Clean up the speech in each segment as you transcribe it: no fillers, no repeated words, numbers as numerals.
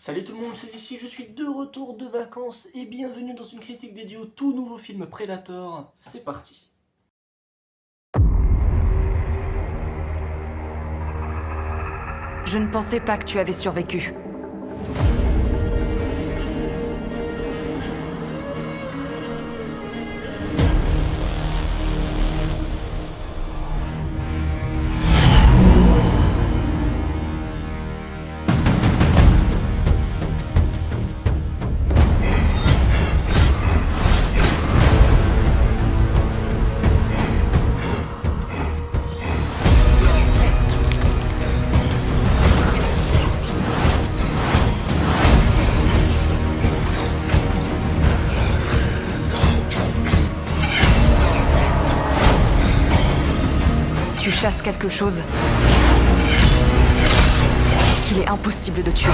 Salut tout le monde, c'est ici, je suis de retour de vacances et bienvenue dans une critique dédiée au tout nouveau film Predator. C'est parti. Je ne pensais pas que tu avais survécu. Tu chasses quelque chose qu'il est impossible de tuer.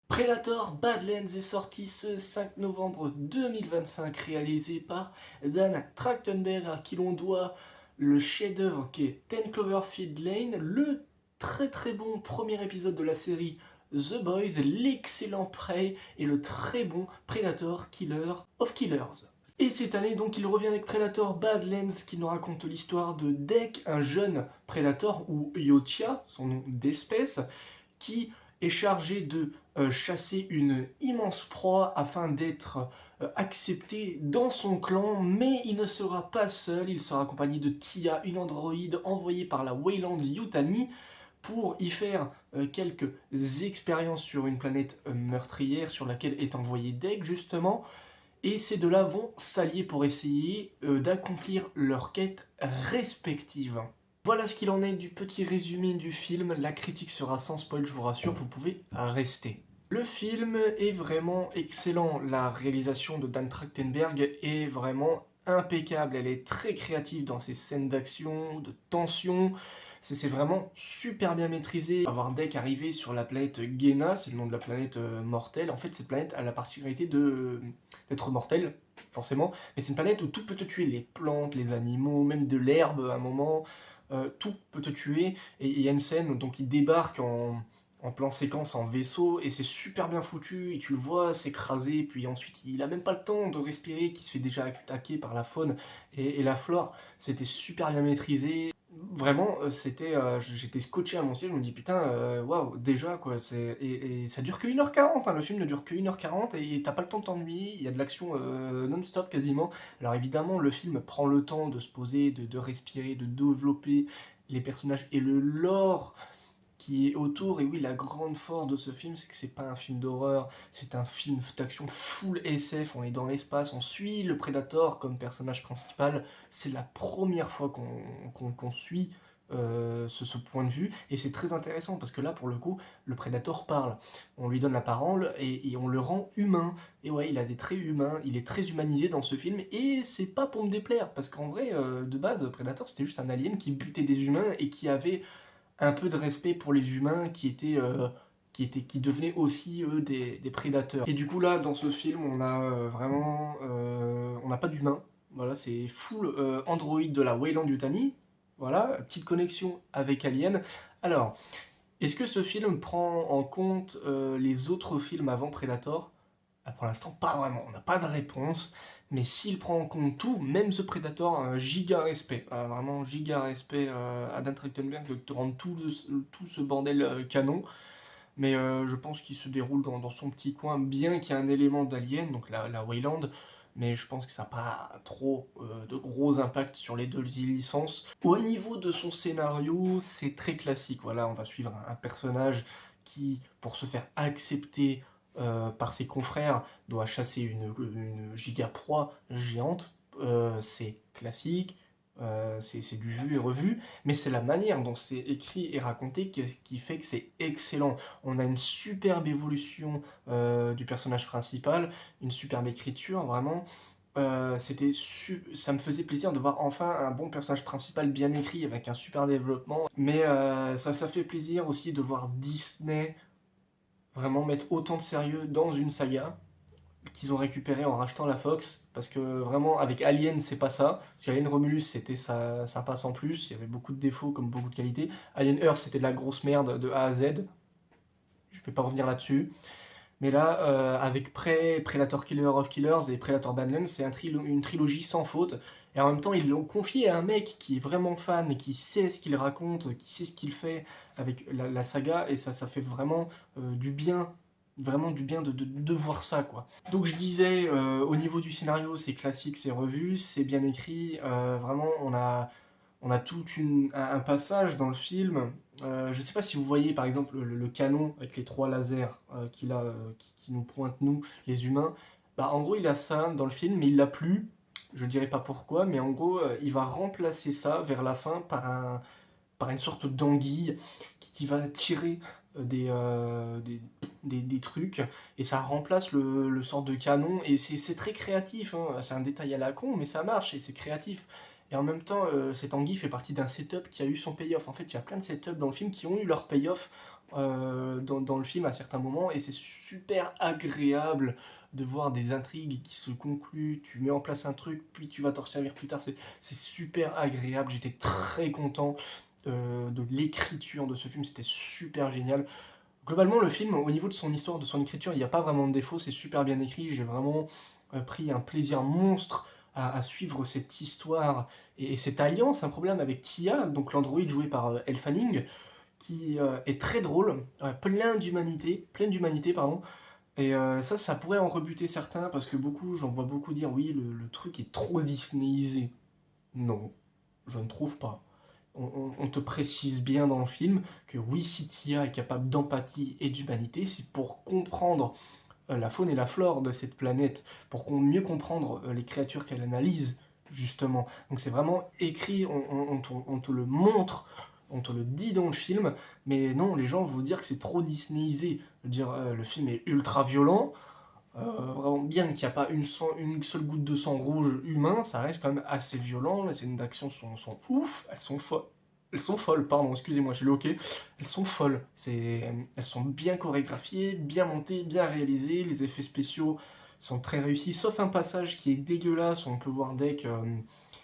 Predator Badlands est sorti ce 5 novembre 2025, réalisé par Dan Trachtenberg, à qui l'on doit le chef-d'œuvre qui est 10 Cloverfield Lane, le très bon premier épisode de la série The Boys, l'excellent Prey et le très bon Predator Killer of Killers. Et cette année, donc, il revient avec Predator Badlands, qui nous raconte l'histoire de Deke, un jeune Predator, ou Yotia, son nom d'espèce, qui est chargé de chasser une immense proie afin d'être accepté dans son clan, mais il ne sera pas seul, il sera accompagné de Tia, une androïde envoyée par la Weyland Yutani pour y faire quelques expériences sur une planète meurtrière sur laquelle est envoyé Deke justement. Et ces deux-là vont s'allier pour essayer d'accomplir leurs quêtes respectives. Voilà ce qu'il en est du petit résumé du film, la critique sera sans spoil, je vous rassure, vous pouvez rester. Le film est vraiment excellent, la réalisation de Dan Trachtenberg est vraiment impeccable, elle est très créative dans ses scènes d'action, de tension, c'est vraiment super bien maîtrisé. Avoir Deke arrivé sur la planète Gena, c'est le nom de la planète mortelle, en fait cette planète a la particularité d'être mortelle, forcément, mais c'est une planète où tout peut te tuer, les plantes, les animaux, même de l'herbe à un moment, tout peut te tuer, et il y a une scène donc il débarque en plan séquence en vaisseau, et c'est super bien foutu, et tu le vois s'écraser, puis ensuite il a même pas le temps de respirer, qui se fait déjà attaquer par la faune et la flore, c'était super bien maîtrisé. Vraiment, j'étais scotché à mon siège, je me dis putain, waouh, déjà quoi, et ça dure que 1h40, hein, le film ne dure que 1h40 et t'as pas le temps de t'ennuyer, il y a de l'action non-stop quasiment. Alors évidemment, le film prend le temps de se poser, de respirer, de développer les personnages et le lore qui est autour. Et oui, la grande force de ce film, c'est que c'est pas un film d'horreur, c'est un film d'action full SF, on est dans l'espace, on suit le Predator comme personnage principal, c'est la première fois qu'on suit ce point de vue, et c'est très intéressant parce que là, pour le coup, le Predator parle, on lui donne la parole et on le rend humain, et ouais, il a des traits humains, il est très humanisé dans ce film, et c'est pas pour me déplaire, parce qu'en vrai, de base, Predator, c'était juste un alien qui butait des humains et qui avait un peu de respect pour les humains qui devenaient aussi eux des prédateurs. Et du coup là dans ce film on a vraiment on n'a pas d'humains, voilà, c'est full Android de la Weyland Yutani, voilà, petite connexion avec Alien. Alors, est-ce que ce film prend en compte les autres films avant Predator? Pour l'instant, pas vraiment, on n'a pas de réponse, mais s'il prend en compte tout, même ce Predator, un giga respect, vraiment giga respect à Dan Trachtenberg de te rendre tout ce bordel canon, mais je pense qu'il se déroule dans son petit coin, bien qu'il y ait un élément d'Alien, donc la Weyland, mais je pense que ça n'a pas trop de gros impacts sur les deux licences. Au niveau de son scénario, c'est très classique, voilà, on va suivre un personnage qui, pour se faire accepter par ses confrères, doit chasser une giga proie géante, c'est classique, c'est du vu et revu, mais c'est la manière dont c'est écrit et raconté qui fait que c'est excellent. On a une superbe évolution du personnage principal, une superbe écriture, vraiment. ça me faisait plaisir de voir enfin un bon personnage principal bien écrit avec un super développement. Mais ça fait plaisir aussi de voir Disney vraiment mettre autant de sérieux dans une saga qu'ils ont récupéré en rachetant la Fox, parce que vraiment avec Alien c'est pas ça, parce qu'Alien Romulus c'était ça passe en plus, il y avait beaucoup de défauts comme beaucoup de qualités. Alien Earth c'était de la grosse merde de A à Z, je vais pas revenir là-dessus. Mais là, avec Predator Killer of Killers et Predator Badlands, c'est une trilogie sans faute. Et en même temps, ils l'ont confié à un mec qui est vraiment fan, qui sait ce qu'il raconte, qui sait ce qu'il fait avec la saga, et ça fait vraiment du bien. Vraiment du bien de voir ça, quoi. Donc je disais, au niveau du scénario, c'est classique, c'est revu, c'est bien écrit. Vraiment, on a tout un passage dans le film. Je ne sais pas si vous voyez par exemple le canon avec les 3 lasers qu'il a, qui nous pointent nous, les humains. Bah, en gros, il a ça dans le film, mais il l'a plus. Je ne dirais pas pourquoi, mais en gros, il va remplacer ça vers la fin par une sorte d'anguille qui va tirer des trucs, et ça remplace le sort de canon, et c'est très créatif, hein. C'est un détail à la con, mais ça marche, et c'est créatif. Et en même temps, cette anguille fait partie d'un setup qui a eu son payoff. En fait, il y a plein de setups dans le film qui ont eu leur payoff dans le film à certains moments, et c'est super agréable de voir des intrigues qui se concluent, tu mets en place un truc, puis tu vas t'en servir plus tard, c'est super agréable, j'étais très content de l'écriture de ce film, c'était super génial. Globalement, le film, au niveau de son histoire, de son écriture, il n'y a pas vraiment de défaut, c'est super bien écrit, j'ai vraiment pris un plaisir monstre à suivre cette histoire et cette alliance, un problème avec Tia, donc l'androïde joué par Elle Fanning, qui est très drôle, pleine d'humanité, pardon, et ça pourrait en rebuter certains, parce que j'en vois beaucoup dire, oui, le truc est trop Disneyisé. Non, je ne trouve pas. On te précise bien dans le film que oui, si Tia est capable d'empathie et d'humanité, c'est pour comprendre la faune et la flore de cette planète, pour mieux comprendre les créatures qu'elle analyse, justement. Donc c'est vraiment écrit, on te le montre, on te le dit dans le film, mais non, les gens vont dire que c'est trop Disneyisé. Je veux dire, le film est ultra violent, vraiment bien qu'il n'y a pas une seule goutte de sang rouge humain, ça reste quand même assez violent, les scènes d'action sont ouf, elles sont folles, pardon, excusez-moi, j'ai loqué, elles sont folles, elles sont bien chorégraphiées, bien montées, bien réalisées, les effets spéciaux sont très réussis, sauf un passage qui est dégueulasse, où on peut voir Deck,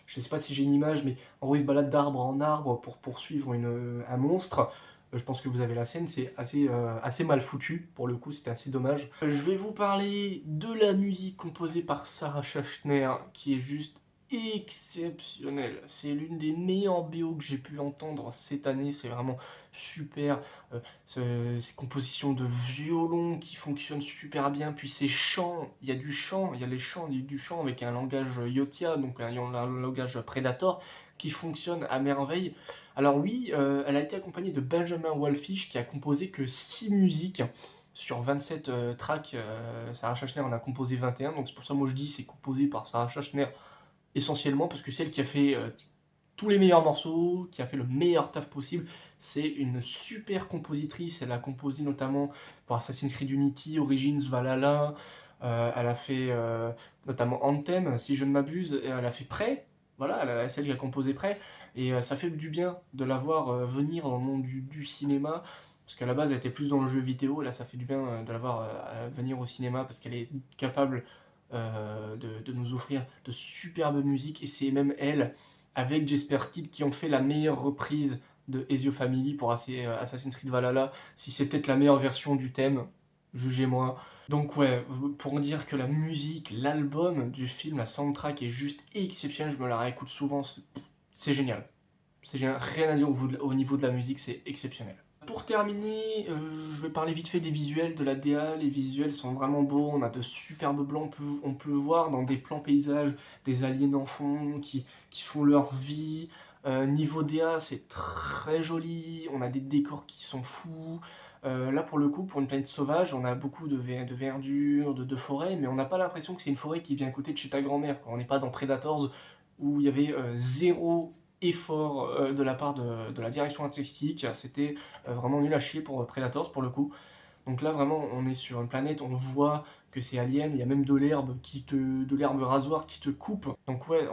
je sais pas si j'ai une image, mais en gros il se balade d'arbre en arbre pour poursuivre un monstre. Je pense que vous avez la scène, c'est assez mal foutu, pour le coup, c'était assez dommage. Je vais vous parler de la musique composée par Sarah Schachner, qui est juste exceptionnelle. C'est l'une des meilleures BO que j'ai pu entendre cette année, c'est vraiment super. Ces compositions de violon qui fonctionnent super bien, puis ces chants, il y a du chant, il y a du chant avec un langage Yotia, donc un langage Predator, qui fonctionne à merveille. Alors oui, elle a été accompagnée de Benjamin Wallfisch qui a composé que 6 musiques sur 27 tracks. Sarah Schachner en a composé 21, donc c'est pour ça que moi je dis c'est composé par Sarah Schachner essentiellement, parce que c'est elle qui a fait tous les meilleurs morceaux, qui a fait le meilleur taf possible. C'est une super compositrice, elle a composé notamment pour Assassin's Creed Unity, Origins, Valhalla, elle a fait notamment Anthem, si je ne m'abuse, et elle a fait Prey, voilà, celle qui a composé Prey, et ça fait du bien de la voir venir dans le monde du cinéma, parce qu'à la base elle était plus dans le jeu vidéo, et là ça fait du bien de la voir venir au cinéma, parce qu'elle est capable de nous offrir de superbes musiques, et c'est même elle, avec Jesper Kid, qui ont fait la meilleure reprise de Ezio Family pour Assassin's Creed Valhalla. Si c'est peut-être la meilleure version du thème, jugez-moi. Donc ouais, pour dire que la musique, l'album du film, la soundtrack est juste exceptionnelle, je me la réécoute souvent, c'est génial. C'est génial, rien à dire au niveau de la musique, c'est exceptionnel. Pour terminer, je vais parler vite fait des visuels, de la DA. Les visuels sont vraiment beaux, on a de superbes blancs, on peut voir dans des plans paysages des aliens en fond qui font leur vie. Niveau DA, c'est très joli, on a des décors qui sont fous. Là, pour le coup, pour une planète sauvage, on a beaucoup de verdure, de forêt, mais on n'a pas l'impression que c'est une forêt qui vient à côté de chez ta grand-mère. On n'est pas dans Predators, où il y avait zéro effort de la part de la direction artistique, c'était vraiment nul à chier pour Predators pour le coup. Donc là vraiment on est sur une planète, on voit que c'est alien, il y a même de l'herbe rasoir qui te coupe. Donc ouais,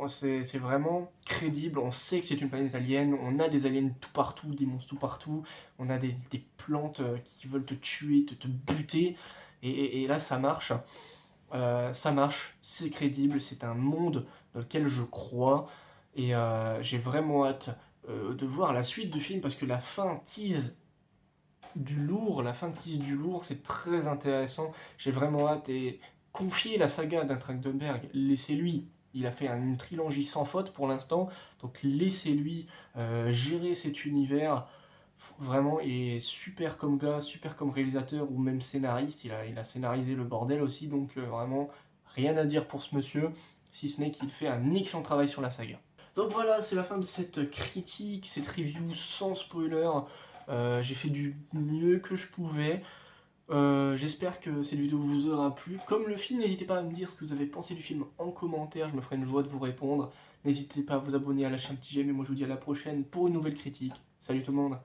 c'est vraiment crédible, on sait que c'est une planète alien, on a des aliens tout partout, des monstres tout partout, on a des plantes qui veulent te tuer, te buter, et là ça marche, c'est crédible, c'est un monde dans lequel je crois, et j'ai vraiment hâte de voir la suite du film, parce que la fin tease du lourd, c'est très intéressant, j'ai vraiment hâte, et confier la saga d'un Trachtenberg, laissez-lui, il a fait une trilogie sans faute pour l'instant, donc laissez-lui gérer cet univers, vraiment, il est super comme gars, super comme réalisateur ou même scénariste, il a scénarisé le bordel aussi, donc vraiment rien à dire pour ce monsieur, si ce n'est qu'il fait un excellent travail sur la saga. Donc voilà, c'est la fin de cette critique, cette review sans spoiler. J'ai fait du mieux que je pouvais. J'espère que cette vidéo vous aura plu. Comme le film, n'hésitez pas à me dire ce que vous avez pensé du film en commentaire, je me ferai une joie de vous répondre. N'hésitez pas à vous abonner, à lâcher un petit j'aime, et moi je vous dis à la prochaine pour une nouvelle critique. Salut tout le monde!